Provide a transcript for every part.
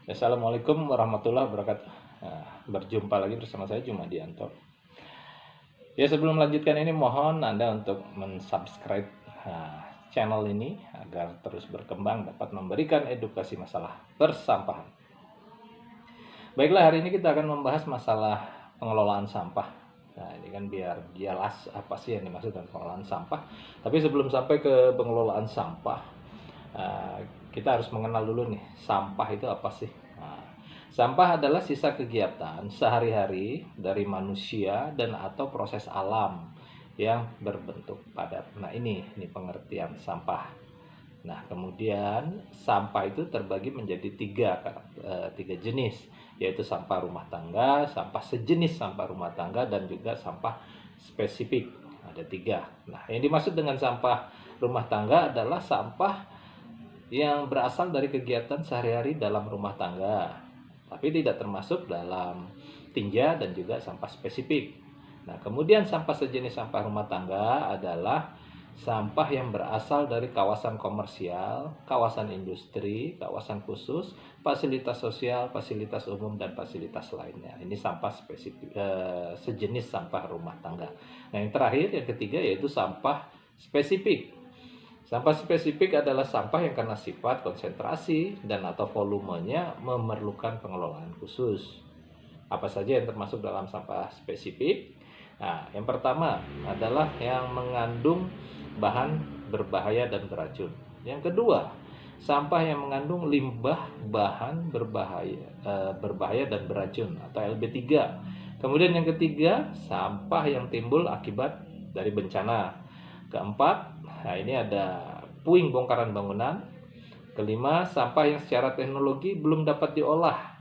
Assalamualaikum warahmatullahi wabarakatuh. Berjumpa lagi bersama saya Jumadianto. Ya, sebelum melanjutkan ini mohon Anda untuk mensubscribe channel ini agar terus berkembang, dapat memberikan edukasi masalah persampahan. Baiklah, hari ini kita akan membahas masalah pengelolaan sampah. Nah, ini kan biar jelas apa sih yang dimaksud dengan pengelolaan sampah. Tapi sebelum sampai ke pengelolaan sampah, kita harus mengenal dulu nih, sampah itu apa sih? Sampah adalah sisa kegiatan sehari-hari dari manusia dan atau proses alam yang berbentuk padat. Nah, ini pengertian sampah. Nah, kemudian sampah itu terbagi menjadi tiga jenis, yaitu sampah rumah tangga, sampah sejenis sampah rumah tangga, dan juga sampah spesifik. Ada tiga. Nah, yang dimaksud dengan sampah rumah tangga adalah sampah yang berasal dari kegiatan sehari-hari dalam rumah tangga, tapi tidak termasuk dalam tinja dan juga sampah spesifik. Nah, kemudian sampah sejenis sampah rumah tangga adalah sampah yang berasal dari kawasan komersial, kawasan industri, kawasan khusus, fasilitas sosial, fasilitas umum, dan fasilitas lainnya. Ini sampah spesifik, sejenis sampah rumah tangga. Nah, yang terakhir, yang ketiga, yaitu sampah spesifik. Sampah spesifik adalah sampah yang karena sifat, konsentrasi, dan atau volumenya memerlukan pengelolaan khusus. Apa saja yang termasuk dalam sampah spesifik? Nah, yang pertama adalah yang mengandung bahan berbahaya dan beracun. Yang kedua, sampah yang mengandung limbah bahan berbahaya dan beracun atau LB3. Kemudian yang ketiga, sampah yang timbul akibat dari bencana. Keempat, nah ini ada puing bongkaran bangunan. Kelima, sampah yang secara teknologi belum dapat diolah.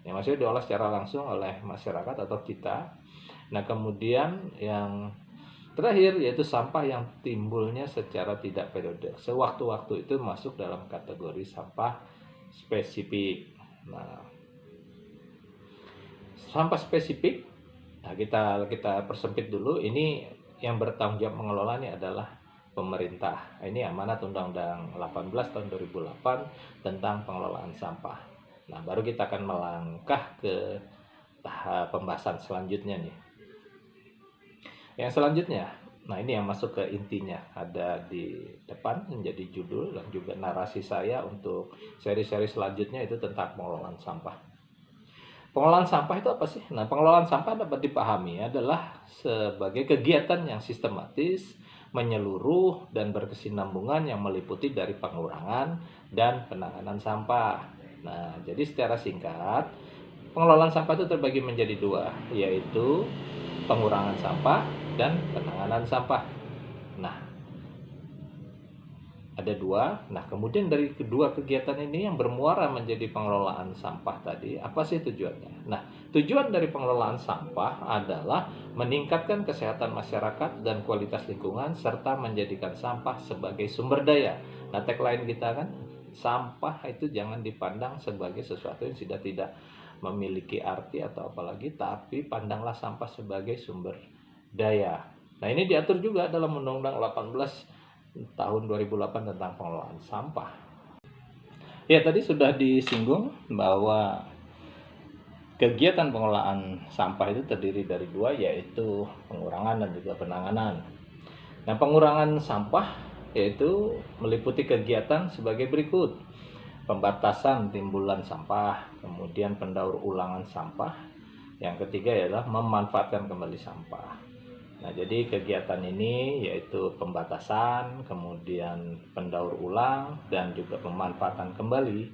Yang maksudnya diolah secara langsung oleh masyarakat atau kita. Nah, kemudian yang terakhir yaitu sampah yang timbulnya secara tidak periodik. Sewaktu-waktu itu masuk dalam kategori sampah spesifik. Nah, sampah spesifik, nah kita persempit dulu. Ini yang bertanggung jawab mengelolanya adalah pemerintah. Ini amanat Undang-Undang 18 tahun 2008 tentang pengelolaan sampah. Nah, baru kita akan melangkah ke tahap pembahasan selanjutnya nih. Yang selanjutnya, nah ini yang masuk ke intinya, ada di depan menjadi judul dan juga narasi saya untuk seri-seri selanjutnya, itu tentang pengelolaan sampah. Pengelolaan sampah itu apa sih? Nah, pengelolaan sampah dapat dipahami adalah sebagai kegiatan yang sistematis, menyeluruh, dan berkesinambungan yang meliputi dari pengurangan dan penanganan sampah. Nah, jadi secara singkat, pengelolaan sampah itu terbagi menjadi dua, yaitu pengurangan sampah dan penanganan sampah. Nah, ada dua. Nah, kemudian dari kedua kegiatan ini yang bermuara menjadi pengelolaan sampah tadi, apa sih tujuannya? Nah, tujuan dari pengelolaan sampah adalah meningkatkan kesehatan masyarakat dan kualitas lingkungan, serta menjadikan sampah sebagai sumber daya. Nah, tagline kita kan, sampah itu jangan dipandang sebagai sesuatu yang sudah tidak memiliki arti atau apalagi, tapi pandanglah sampah sebagai sumber daya. Nah, ini diatur juga dalam Undang-Undang 18 tahun 2008 tentang pengelolaan sampah. Ya, tadi sudah disinggung bahwa kegiatan pengelolaan sampah itu terdiri dari dua, yaitu pengurangan dan juga penanganan. Nah, pengurangan sampah yaitu meliputi kegiatan sebagai berikut: pembatasan timbulan sampah, kemudian pendaur ulangan sampah, yang ketiga adalah memanfaatkan kembali sampah. Nah, jadi kegiatan ini yaitu pembatasan, kemudian pendaur ulang, dan juga pemanfaatan kembali.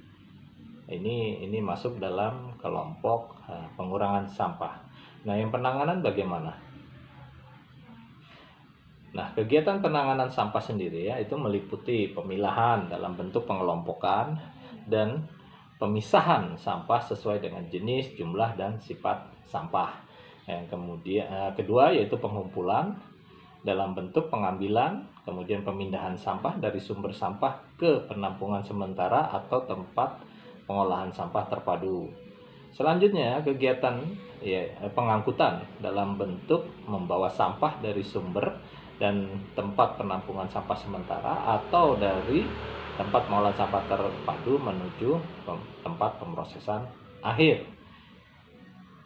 Ini masuk dalam kelompok pengurangan sampah. Nah, yang penanganan bagaimana? Nah, kegiatan penanganan sampah sendiri itu meliputi pemilahan dalam bentuk pengelompokan dan pemisahan sampah sesuai dengan jenis, jumlah, dan sifat sampah. Yang kemudian kedua yaitu pengumpulan dalam bentuk pengambilan, kemudian pemindahan sampah dari sumber sampah ke penampungan sementara atau tempat pengolahan sampah terpadu. Selanjutnya kegiatan pengangkutan dalam bentuk membawa sampah dari sumber dan tempat penampungan sampah sementara atau dari tempat pengolahan sampah terpadu menuju tempat pemrosesan akhir.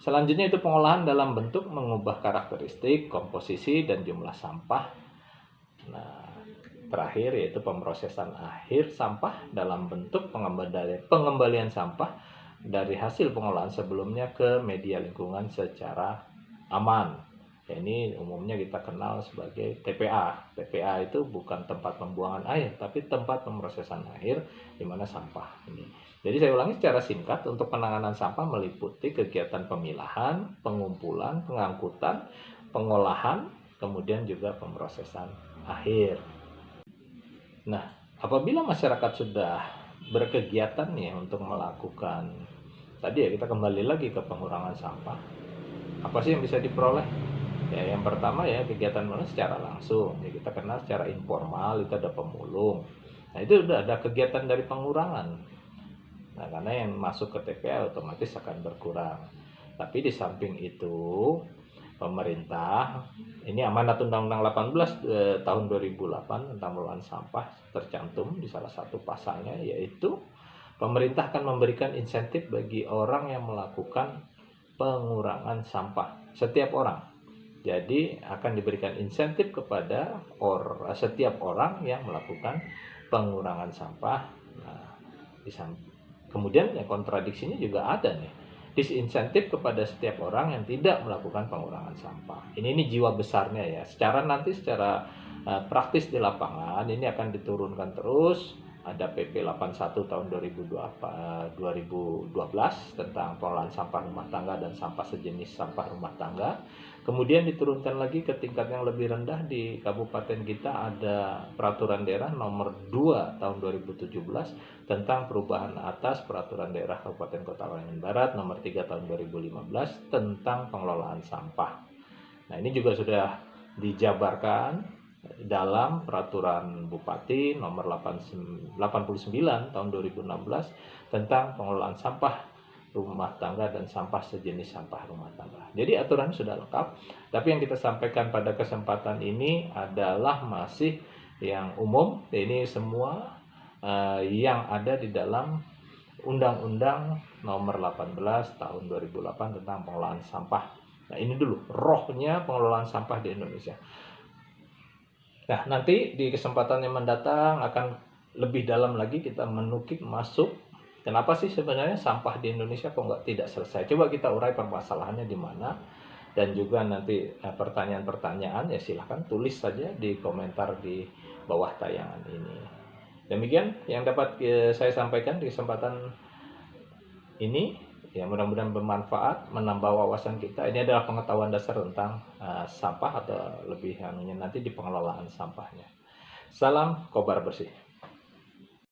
Selanjutnya itu pengolahan dalam bentuk mengubah karakteristik, komposisi, dan jumlah sampah. Nah, terakhir yaitu pemrosesan akhir sampah dalam bentuk pengembalian sampah dari hasil pengolahan sebelumnya ke media lingkungan secara aman. Ya, ini umumnya kita kenal sebagai TPA. TPA itu bukan tempat pembuangan air, tapi tempat pemrosesan akhir di mana sampah ini. Jadi saya ulangi secara singkat, untuk penanganan sampah meliputi kegiatan pemilahan, pengumpulan, pengangkutan, pengolahan, kemudian juga pemrosesan akhir. Nah, apabila masyarakat sudah berkegiatan nih untuk melakukan, tadi ya kita kembali lagi ke pengurangan sampah, apa sih yang bisa diperoleh? Ya, yang pertama ya kegiatan secara langsung, ya kita kenal secara informal itu ada pemulung. Nah, itu udah ada kegiatan dari pengurangan. Nah, karena yang masuk ke TPA otomatis akan berkurang. Tapi di samping itu, pemerintah, ini amanat Undang-Undang 18 tahun 2008 tentang pengelolaan sampah tercantum di salah satu pasalnya, yaitu pemerintah akan memberikan insentif bagi orang yang melakukan pengurangan sampah. Setiap orang. Jadi akan diberikan insentif kepada setiap orang yang melakukan pengurangan sampah. Nah, kemudian ya kontradiksinya juga ada nih. Disinsentif kepada setiap orang yang tidak melakukan pengurangan sampah. Ini jiwa besarnya ya. Secara praktis di lapangan ini akan diturunkan terus. Ada PP 81 tahun 2012 tentang pengelolaan sampah rumah tangga dan sampah sejenis sampah rumah tangga. Kemudian diturunkan lagi ke tingkat yang lebih rendah di kabupaten kita, ada peraturan daerah nomor 2 tahun 2017 tentang perubahan atas peraturan daerah Kabupaten Kota Lamongan Barat nomor 3 tahun 2015 tentang pengelolaan sampah. Nah, ini juga sudah dijabarkan dalam peraturan Bupati nomor 89 tahun 2016 tentang pengelolaan sampah rumah tangga dan sampah sejenis sampah rumah tangga. Jadi aturan sudah lengkap, tapi yang kita sampaikan pada kesempatan ini adalah masih yang umum. Ini semua yang ada di dalam Undang-Undang nomor 18 tahun 2008 tentang pengelolaan sampah. Nah, ini dulu rohnya pengelolaan sampah di Indonesia. Nah, nanti di kesempatan yang mendatang akan lebih dalam lagi kita menukik masuk kenapa sih sebenarnya sampah di Indonesia kok tidak selesai. Coba kita urai permasalahannya di mana, dan juga nanti pertanyaan-pertanyaan ya silahkan tulis saja di komentar di bawah tayangan ini. Demikian yang dapat saya sampaikan di kesempatan ini. Ya, mudah-mudahan bermanfaat, menambah wawasan kita. Ini adalah pengetahuan dasar tentang sampah atau lebih nanti di pengelolaan sampahnya. Salam kobar bersih.